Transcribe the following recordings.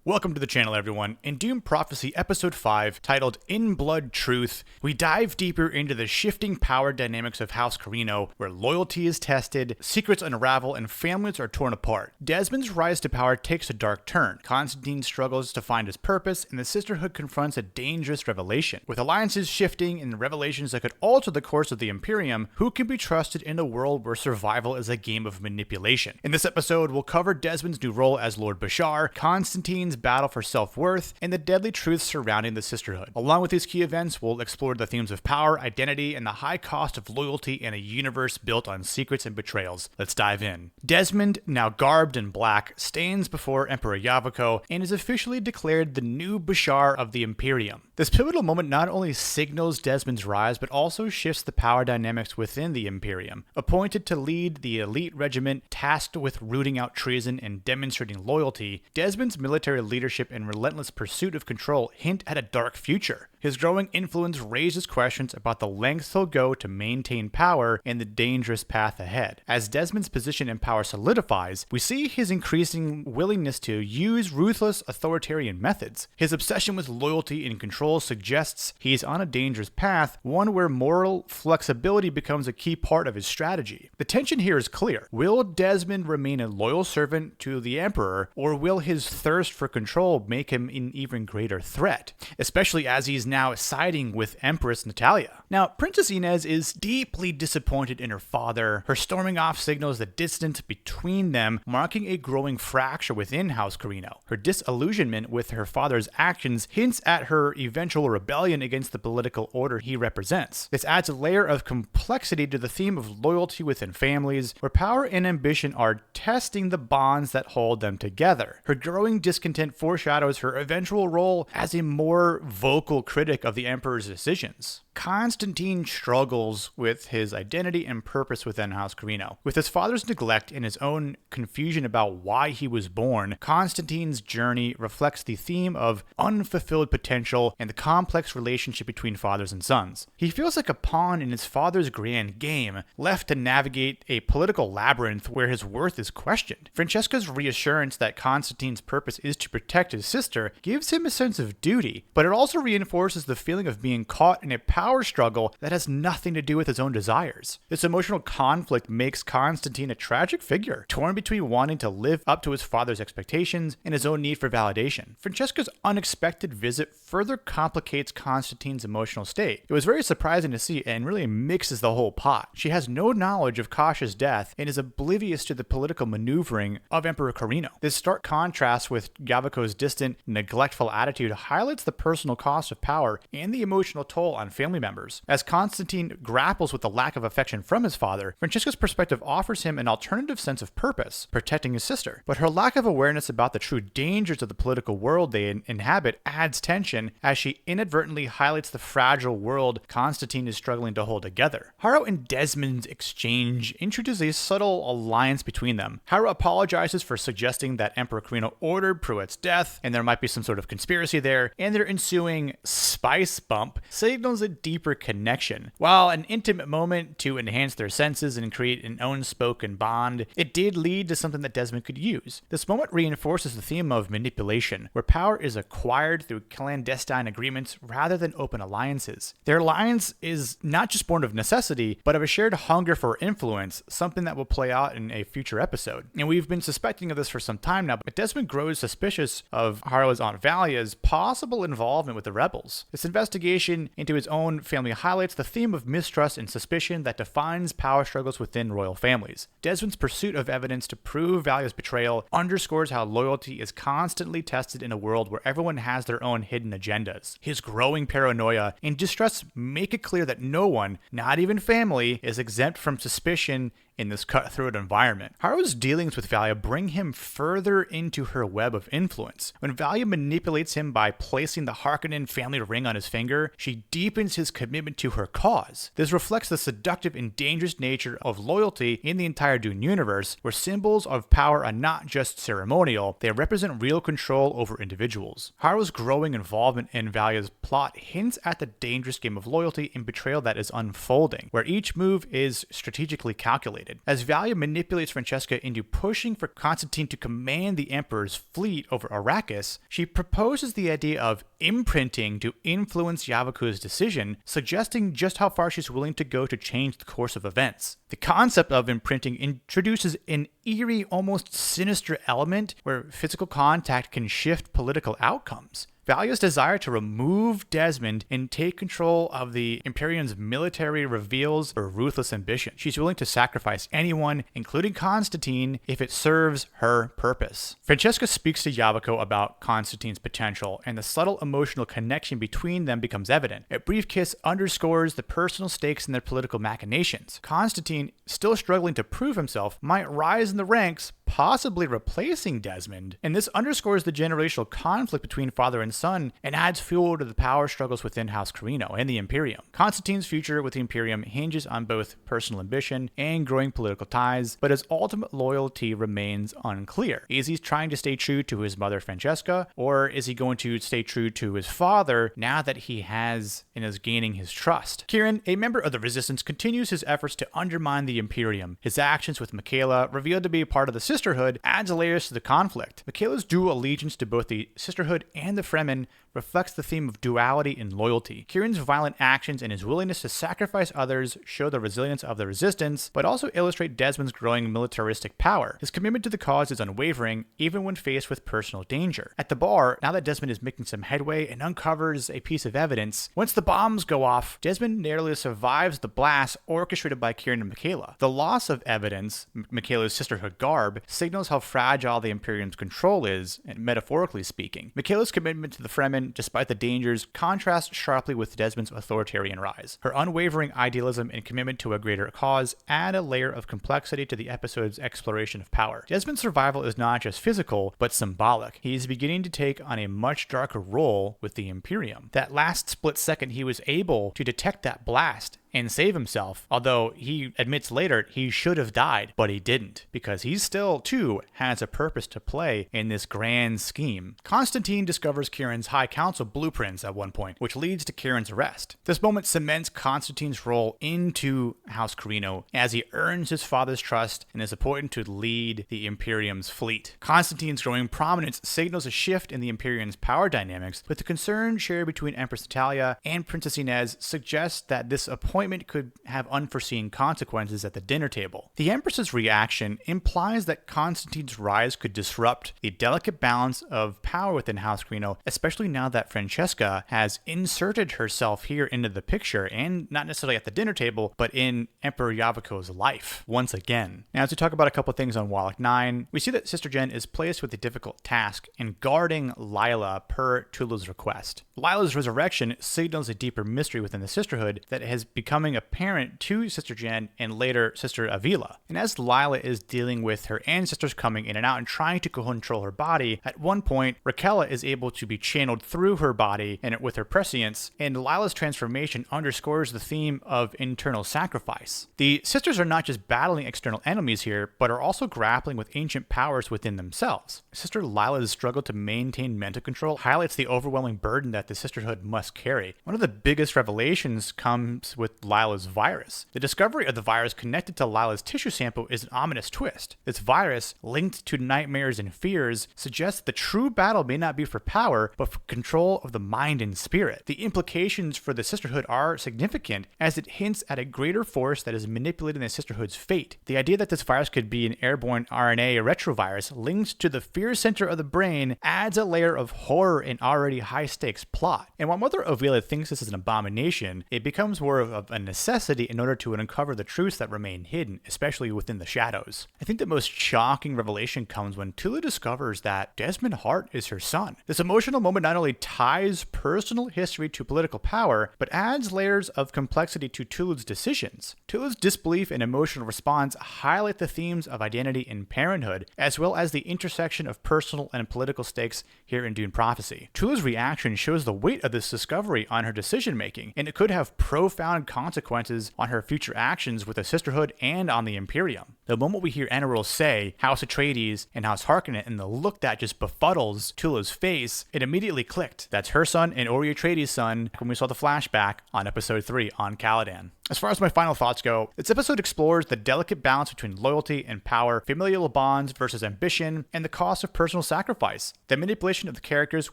Welcome to the channel, everyone. In Dune Prophecy Episode 5, titled In Blood Truth, we dive deeper into the shifting power dynamics of House Corrino, where loyalty is tested, secrets unravel, and families are torn apart. Desmond's rise to power takes a dark turn. Constantine struggles to find his purpose, and the Sisterhood confronts a dangerous revelation. With alliances shifting and revelations that could alter the course of the Imperium, who can be trusted in a world where survival is a game of manipulation? In this episode, we'll cover Desmond's new role as Lord Bashar, Constantine's battle for self-worth, and the deadly truths surrounding the Sisterhood. Along with these key events, we'll explore the themes of power, identity, and the high cost of loyalty in a universe built on secrets and betrayals. Let's dive in. Desmond, now garbed in black, stands before Emperor Yavoko and is officially declared the new Bashar of the Imperium. This pivotal moment not only signals Desmond's rise, but also shifts the power dynamics within the Imperium. Appointed to lead the elite regiment tasked with rooting out treason and demonstrating loyalty, Desmond's military leadership and relentless pursuit of control hint at a dark future. His growing influence raises questions about the lengths he'll go to maintain power and the dangerous path ahead. As Desmond's position and power solidifies, we see his increasing willingness to use ruthless authoritarian methods. His obsession with loyalty and control suggests he's on a dangerous path, one where moral flexibility becomes a key part of his strategy. The tension here is clear. Will Desmond remain a loyal servant to the Emperor, or will his thirst for control make him an even greater threat, especially as he's now siding with Empress Natalia? Now, Princess Inez is deeply disappointed in her father. Her storming off signals the distance between them, marking a growing fracture within House Corrino. Her disillusionment with her father's actions hints at her eventual rebellion against the political order he represents. This adds a layer of complexity to the theme of loyalty within families, where power and ambition are testing the bonds that hold them together. Her growing discontent foreshadows her eventual role as a more vocal critic of the Emperor's decisions. Constantine struggles with his identity and purpose within House Corrino. With his father's neglect and his own confusion about why he was born, Constantine's journey reflects the theme of unfulfilled potential and the complex relationship between fathers and sons. He feels like a pawn in his father's grand game, left to navigate a political labyrinth where his worth is questioned. Francesca's reassurance that Constantine's purpose is to protect his sister gives him a sense of duty, but it also reinforces the feeling of being caught in a power struggle that has nothing to do with his own desires. This emotional conflict makes Constantine a tragic figure, torn between wanting to live up to his father's expectations and his own need for validation. Francesca's unexpected visit further complicates Constantine's emotional state. It was very surprising to see and really mixes the whole pot. She has no knowledge of Kasha's death and is oblivious to the political maneuvering of Emperor Corrino. This stark contrast with Yavoko's distant, neglectful attitude highlights the personal cost of power and the emotional toll on family members. As Constantine grapples with the lack of affection from his father, Francesca's perspective offers him an alternative sense of purpose, protecting his sister. But her lack of awareness about the true dangers of the political world they inhabit adds tension as she inadvertently highlights the fragile world Constantine is struggling to hold together. Harrow and Desmond's exchange introduces a subtle alliance between them. Harrow apologizes for suggesting that Emperor Corrino ordered Pruitt's death, and there might be some sort of conspiracy there, and their ensuing spice bump signals a deeper connection. While an intimate moment to enhance their senses and create an unspoken bond, it did lead to something that Desmond could use. This moment reinforces the theme of manipulation, where power is acquired through clandestine agreements rather than open alliances. Their alliance is not just born of necessity, but of a shared hunger for influence, something that will play out in a future episode. And we've been suspecting of this for some time now, but Desmond grows suspicious of Harrow's aunt Valya's possible involvement with the rebels. This investigation into his own family highlights the theme of mistrust and suspicion that defines power struggles within royal families. Desmond's pursuit of evidence to prove Valya's betrayal underscores how loyalty is constantly tested in a world where everyone has their own hidden agendas. His growing paranoia and distrust make it clear that no one, not even family, is exempt from suspicion in this cutthroat environment. Harrow's dealings with Valya bring him further into her web of influence. When Valya manipulates him by placing the Harkonnen family ring on his finger, she deepens his commitment to her cause. This reflects the seductive and dangerous nature of loyalty in the entire Dune universe, where symbols of power are not just ceremonial, they represent real control over individuals. Harrow's growing involvement in Valya's plot hints at the dangerous game of loyalty and betrayal that is unfolding, where each move is strategically calculated. calculated. As Valya manipulates Francesca into pushing for Constantine to command the Emperor's fleet over Arrakis, she proposes the idea of imprinting to influence Yavaku's decision, suggesting just how far she's willing to go to change the course of events. The concept of imprinting introduces an eerie, almost sinister element where physical contact can shift political outcomes. Valya's desire to remove Desmond and take control of the Imperium's military reveals her ruthless ambition. She's willing to sacrifice anyone, including Constantine, if it serves her purpose. Francesca speaks to Yavaku about Constantine's potential, and the subtle emotional connection between them becomes evident. A brief kiss underscores the personal stakes in their political machinations. Constantine, still struggling to prove himself, might rise in the ranks, possibly replacing Desmond, and this underscores the generational conflict between father and son and adds fuel to the power struggles within House Corrino and the Imperium. Constantine's future with the Imperium hinges on both personal ambition and growing political ties, but his ultimate loyalty remains unclear. Is he trying to stay true to his mother Francesca, or is he going to stay true to his father now that he has and is gaining his trust? Kieran, a member of the Resistance, continues his efforts to undermine the Imperium. His actions with Michaela, revealed to be part of the Sisterhood, adds layers to the conflict. Michaela's dual allegiance to both the Sisterhood and the Fremen reflects the theme of duality and loyalty. Kieran's violent actions and his willingness to sacrifice others show the resilience of the Resistance, but also illustrate Desmond's growing militaristic power. His commitment to the cause is unwavering, even when faced with personal danger. At the bar, now that Desmond is making some headway and uncovers a piece of evidence, once the bombs go off, Desmond narrowly survives the blast orchestrated by Kieran and Michaela. The loss of evidence, Michaela's Sisterhood garb, signals how fragile the Imperium's control is, metaphorically speaking. Michaela's commitment to the Fremen, despite the dangers, contrasts sharply with Desmond's authoritarian rise. Her unwavering idealism and commitment to a greater cause add a layer of complexity to the episode's exploration of power. Desmond's survival is not just physical, but symbolic. He is beginning to take on a much darker role with the Imperium. That last split second he was able to detect that blast and save himself, although he admits later he should have died, but he didn't, because he still, too, has a purpose to play in this grand scheme. Constantine discovers Kieran's High Council blueprints at one point, which leads to Kieran's arrest. This moment cements Constantine's role into House Corrino as he earns his father's trust and is appointed to lead the Imperium's fleet. Constantine's growing prominence signals a shift in the Imperium's power dynamics, but the concern shared between Empress Talia and Princess Inez suggests that this appointment could have unforeseen consequences at the dinner table. The Empress's reaction implies that Constantine's rise could disrupt the delicate balance of power within House Corrino, especially now that Francesca has inserted herself here into the picture, and not necessarily at the dinner table, but in Emperor Yavaku's life once again. Now, as we talk about a couple things on Wallach 9, we see that Sister Jen is placed with the difficult task in guarding Lila per Tula's request. Lila's resurrection signals a deeper mystery within the Sisterhood that has becoming apparent to Sister Jen and later Sister Avila. And as Lila is dealing with her ancestors coming in and out and trying to control her body, at one point, Raquella is able to be channeled through her body and with her prescience, and Lila's transformation underscores the theme of internal sacrifice. The sisters are not just battling external enemies here, but are also grappling with ancient powers within themselves. Sister Lila's struggle to maintain mental control highlights the overwhelming burden that the Sisterhood must carry. One of the biggest revelations comes with Lila's virus. The discovery of the virus connected to Lila's tissue sample is an ominous twist. This virus, linked to nightmares and fears, suggests the true battle may not be for power, but for control of the mind and spirit. The implications for the Sisterhood are significant, as it hints at a greater force that is manipulating the Sisterhood's fate. The idea that this virus could be an airborne RNA retrovirus linked to the fear center of the brain adds a layer of horror in already high-stakes plot. And while Mother Avila thinks this is an abomination, it becomes more of a necessity in order to uncover the truths that remain hidden, especially within the shadows. I think the most shocking revelation comes when Tula discovers that Desmond Hart is her son. This emotional moment not only ties personal history to political power, but adds layers of complexity to Tula's decisions. Tula's disbelief and emotional response highlight the themes of identity and parenthood, as well as the intersection of personal and political stakes here in Dune Prophecy. Tula's reaction shows the weight of this discovery on her decision-making, and it could have profound consequences on her future actions with the Sisterhood and on the Imperium. The moment we hear Eneral say House Atreides and House Harkonnen and the look that just befuddles Tula's face, it immediately clicked. That's her son and Ori Atreides' son when we saw the flashback on episode 3 on Caladan. As far as my final thoughts go, this episode explores the delicate balance between loyalty and power, familial bonds versus ambition, and the cost of personal sacrifice. The manipulation of the characters,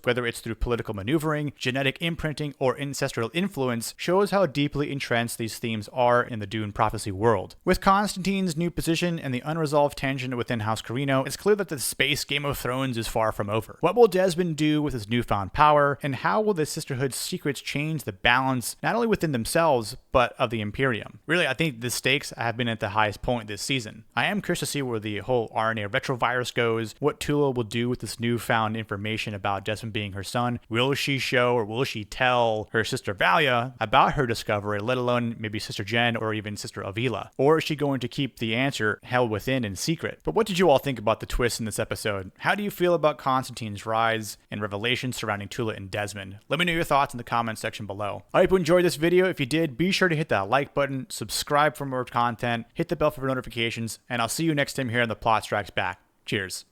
whether it's through political maneuvering, genetic imprinting, or ancestral influence, shows how deeply entrenched these themes are in the Dune prophecy world. With Constantine's new position and the unresolved tension within House Corrino, it's clear that the space Game of Thrones is far from over. What will Desmond do with his newfound power, and how will the Sisterhood's secrets change the balance, not only within themselves, but of the Imperium? Really, I think the stakes have been at the highest point this season. I am curious to see where the whole RNA retrovirus goes, what Tula will do with this newfound information about Desmond being her son. Will she show or will she tell her sister Valya about her discovery, let alone maybe Sister Jen or even Sister Avila? Or is she going to keep the answer held within in secret? But what did you all think about the twist in this episode? How do you feel about Constantine's rise and revelations surrounding Tula and Desmond? Let me know your thoughts in the comments section below. I hope you enjoyed this video. If you did, be sure to hit that like button, subscribe for more content, hit the bell for notifications, and I'll see you next time here on the Plot Strikes Back. Cheers.